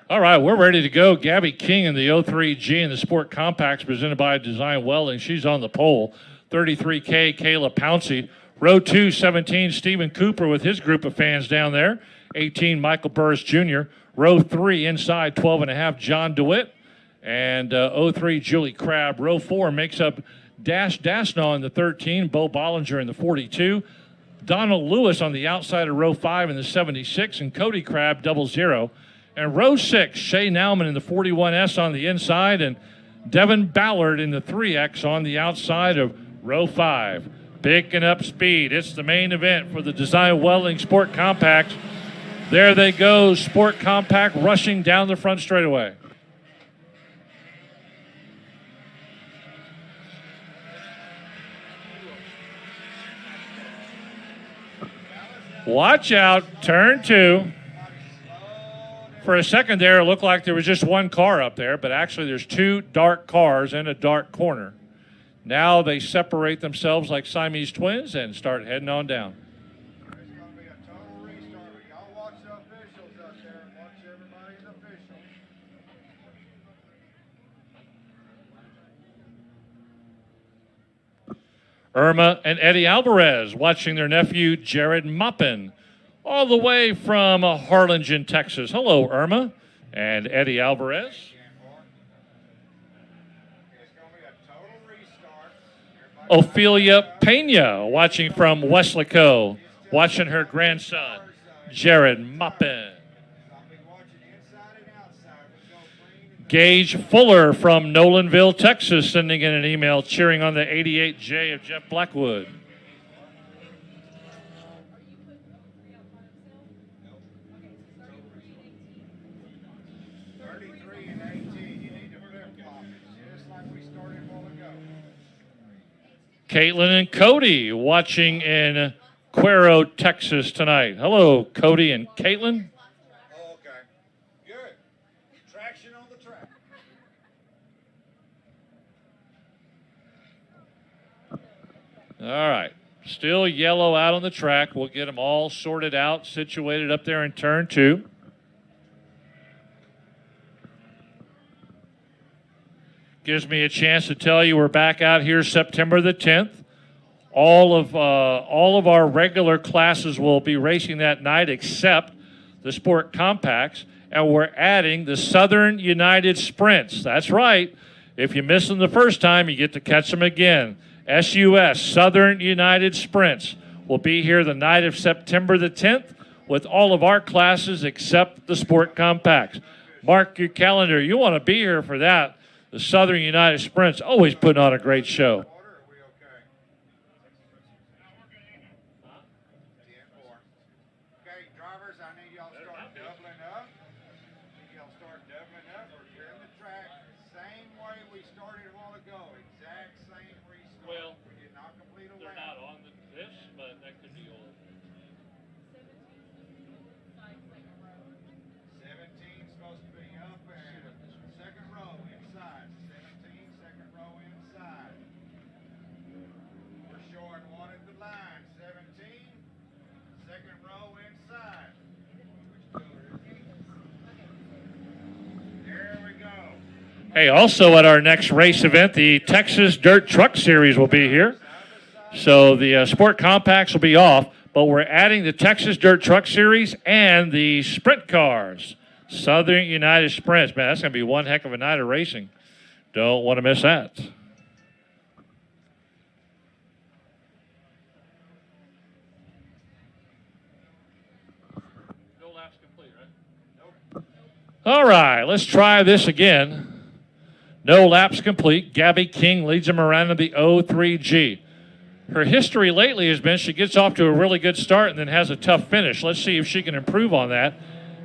All right, we're ready to go. Gabby King in the 03G in the Sport Compacts presented by Design Welding. She's on the pole. 33K, Kayla Pouncey. Row 2, 17, Stephen Cooper with his group of fans down there. 18, Michael Burris Jr. Row 3, inside, 12.5, John DeWitt. And 03, Julie Crabb. Row 4 makes up Dash Dasnaw in the 13, Bo Bollinger in the 42. Donald Lewis on the outside of row 5 in the 76, and Cody Crabb 00. And row 6, Shay Nauman in the 41S on the inside, and Devin Ballard in the 3X on the outside of row 5. Picking up speed. It's the main event for the Design Welding Sport Compacts. There they go, Sport Compact rushing down the front straightaway. Watch out, turn 2. For a second there, it looked like there was just one car up there, but actually there's 2 dark cars in a dark corner. Now they separate themselves like Siamese twins and start heading on down. It's going to be a total restart. Y'all watch the officials out there and watch everybody's official. Irma and Eddie Alvarez watching their nephew Jared Moppin all the way from Harlingen, Texas. Hello, Irma and Eddie Alvarez. It's going to be a total restart. Ophelia Pena watching from Weslaco, watching her grandson Jared Moppin. I'll be watching inside and outside. We go green. Gage Fuller from Nolanville, Texas, sending in an email cheering on the 88J of Jeff Blackwood. Caitlin and Cody watching in Cuero, Texas tonight. Hello, Cody and Caitlin. Oh, okay. Good. Traction on the track. All right. Still yellow out on the track. We'll get them all sorted out, situated up there in turn 2. Gives me a chance to tell you we're back out here September the 10th. All of our regular classes will be racing that night except the Sport Compacts, and we're adding the Southern United Sprints. That's right. If you miss them the first time, you get to catch them again. SUS, Southern United Sprints, will be here the night of September the 10th with all of our classes except the Sport Compacts. Mark your calendar. You want to be here for that. The Southern United Sprints always putting on a great show. Order, are we okay? 10-4. Okay, drivers, I need y'all to start doubling up. Y'all start doubling up. We're clearing the track same way we started a while ago. Exact same restart. Well, we did not complete a They're lap. not on this, but that could be old. 17 supposed to be up and second row inside. 17, second row inside. We're showing one at the line. 17, second row inside. There we go. Hey, also at our next race event, the Texas Dirt Truck Series will be here. So the Sport Compacts will be off, but we're adding the Texas Dirt Truck Series and the sprint cars. Southern United Sprints. Man, that's going to be one heck of a night of racing. Don't want to miss that. No laps complete, right? Nope. All right, let's try this again. No laps complete. Gabby King leads them around in the 03G. Her history lately has been she gets off to a really good start and then has a tough finish. Let's see if she can improve on that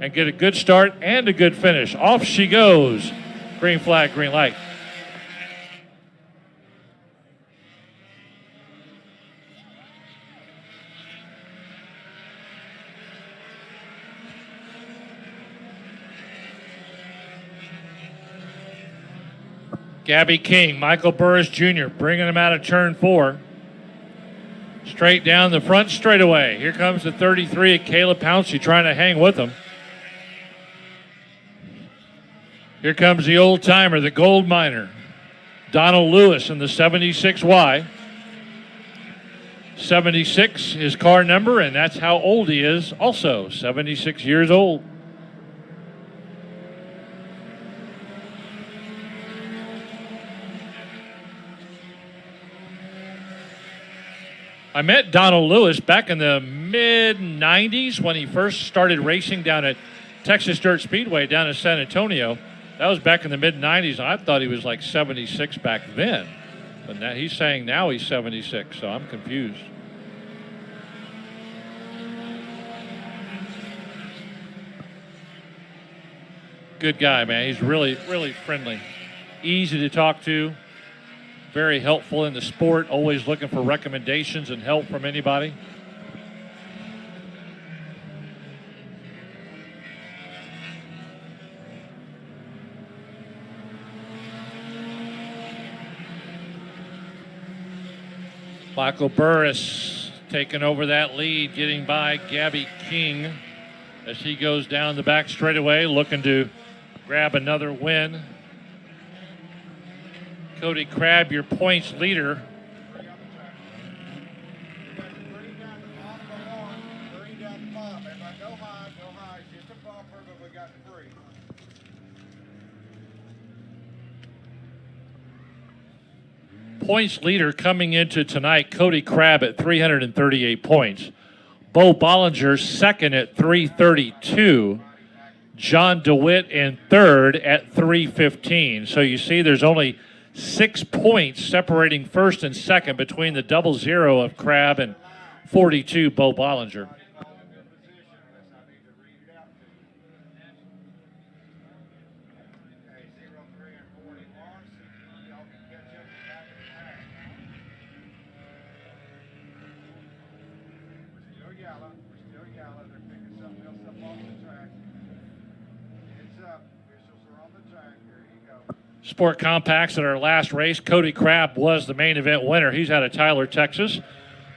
and get a good start and a good finish. Off she goes. Green flag, green light. Gabby King, Michael Burris Jr. bringing him out of turn 4. Straight down the front straightaway. Here comes the 33 of Kayla Pouncey trying to hang with him. Here comes the old timer, the gold miner, Donald Lewis in the 76Y. 76 is car number, and that's how old he is, also 76 years old. I met Donald Lewis back in the mid-90s when he first started racing down at Texas Dirt Speedway down in San Antonio. That was back in the mid-90s. I thought he was like 76 back then. But now he's saying now he's 76, so I'm confused. Good guy, man. He's really, really friendly. Easy to talk to. Very helpful in the sport. Always looking for recommendations and help from anybody. Michael Burris taking over that lead, getting by Gabby King as he goes down the back straightaway, looking to grab another win. Cody Crabb, your points leader. Points leader coming into tonight, Cody Crabb at 338 points. Bo Bollinger second at 332. John DeWitt in third at 315. So you see there's only 6 points separating first and second between the 00 of Crabb and 42 Bo Bollinger. Sport Compacts at our last race, Cody Crabb was the main event winner. He's out of Tyler, Texas.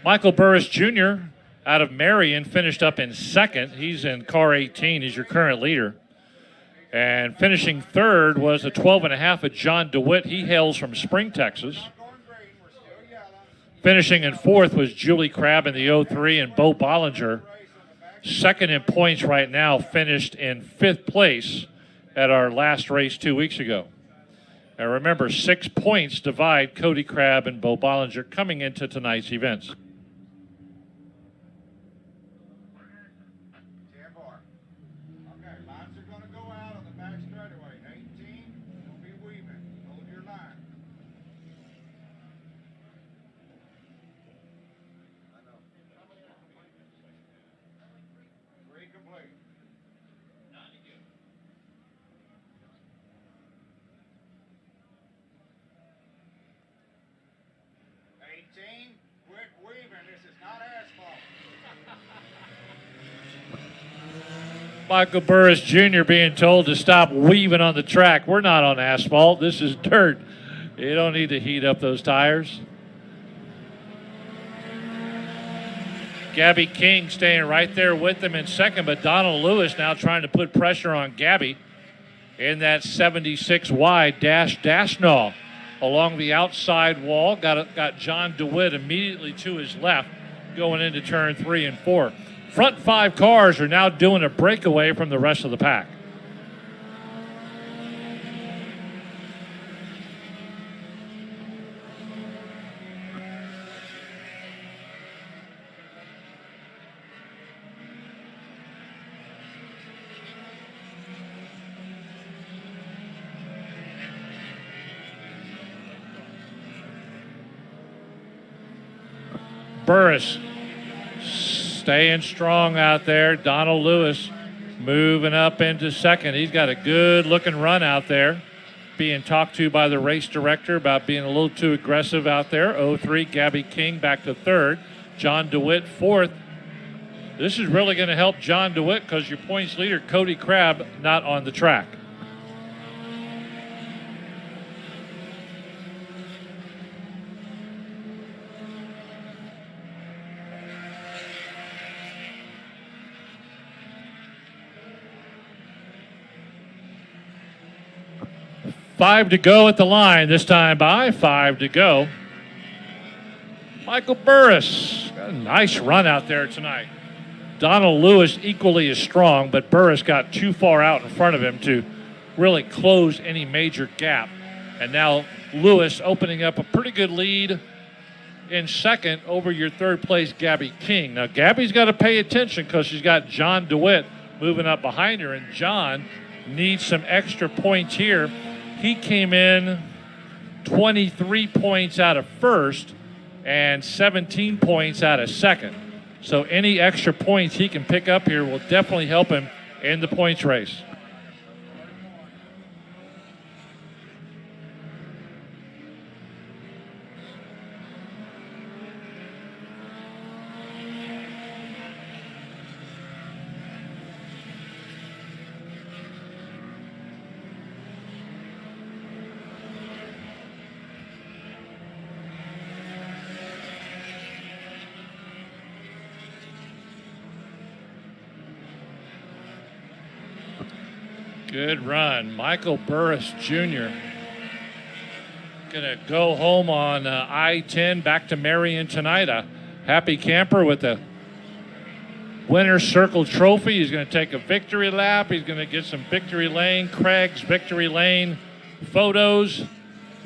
Michael Burris Jr. out of Marion finished up in second. He's in car 18. He's your current leader. And finishing third was a 12.5 of John DeWitt. He hails from Spring, Texas. Finishing in fourth was Julie Crabb in the 03, and Bo Bollinger, second in points right now, finished in fifth place at our last race 2 weeks ago. Now remember, 6 points divide Cody Crabb and Bo Bollinger coming into tonight's events. 10 bar. Okay, lines are going to go out on the back straightaway. 18, don't be weaving. Hold your line. I know. 3 complete. 18, quit weaving. This is not asphalt. Michael Burris Jr. being told to stop weaving on the track. We're not on asphalt. This is dirt. You don't need to heat up those tires. Gabby King staying right there with them in second, but Donald Lewis now trying to put pressure on Gabby in that 76 wide Dashnall along the outside wall. Got John DeWitt immediately to his left going into turn 3 and 4. Front 5 cars are now doing a breakaway from the rest of the pack. Burris staying strong out there. Donald Lewis moving up into second. He's got a good looking run out there. Being talked to by the race director about being a little too aggressive out there. 03, Gabby King back to third. John DeWitt fourth. This is really going to help John DeWitt because your points leader, Cody Crabb, not on the track. 5 to go at the line. This time by 5 to go. Michael Burris got a nice run out there tonight. Donald Lewis equally as strong, but Burris got too far out in front of him to really close any major gap. And now Lewis opening up a pretty good lead in second over your third place Gabby King. Now Gabby's got to pay attention because she's got John DeWitt moving up behind her, and John needs some extra points here. He came in 23 points out of first and 17 points out of second. So any extra points he can pick up here will definitely help him in the points race. Good run. Michael Burris Jr. Gonna go home on I-10 back to Marion tonight. A happy camper with the Winner's Circle Trophy. He's gonna take a victory lap. He's gonna get some victory lane, Craig's victory lane photos.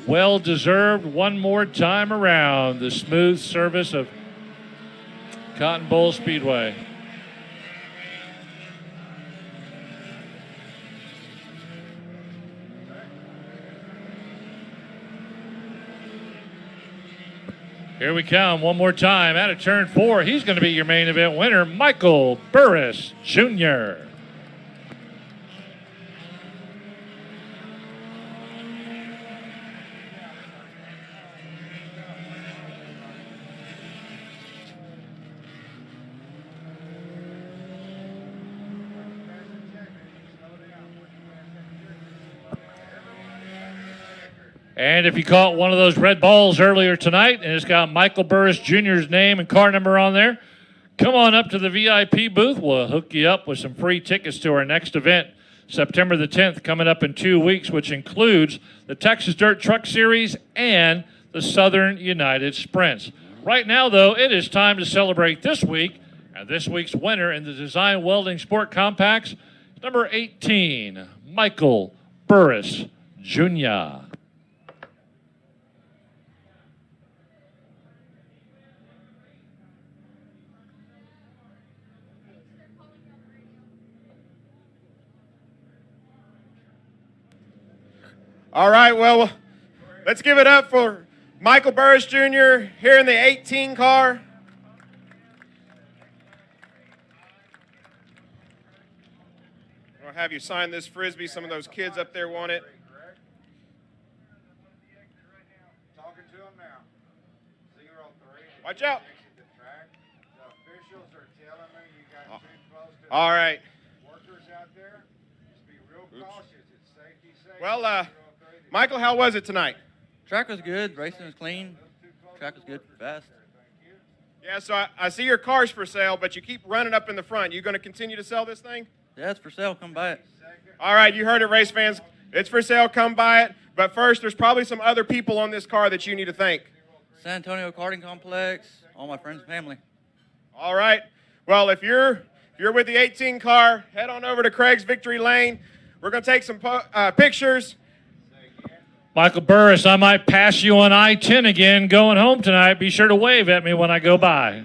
Well deserved one more time around. The smooth service of Cotton Bowl Speedway. Here we come one more time out of turn 4. He's going to be your main event winner, Michael Burris Jr. And if you caught one of those red balls earlier tonight and it's got Michael Burris Jr.'s name and car number on there, come on up to the VIP booth. We'll hook you up with some free tickets to our next event, September the 10th, coming up in 2 weeks, which includes the Texas Dirt Truck Series and the Southern United Sprints. Right now, though, it is time to celebrate this week, and this week's winner in the Design Welding Sport Compacts, number 18, Michael Burris Jr. All right, well, let's give it up for Michael Burris Jr. here in the 18 car. I'll have you sign this Frisbee. Some of those kids up there want it. Talking to them now. 03. Watch out. The officials are telling me you got too close to All right. workers out there. Just be real cautious. It's safety safe. Well, Michael, how was it tonight? Track was good. Racing was clean. Track was good. Fast. Yeah, so I see your car's for sale, but you keep running up in the front. You going to continue to sell this thing? Yeah, it's for sale. Come buy it. All right, you heard it, race fans. It's for sale. Come buy it. But first, there's probably some other people on this car that you need to thank. San Antonio Karting Complex. All my friends and family. All right. Well, if you're with the 18 car, head on over to Craig's Victory Lane. We're going to take some pictures. Michael Burris, I might pass you on I-10 again going home tonight. Be sure to wave at me when I go by.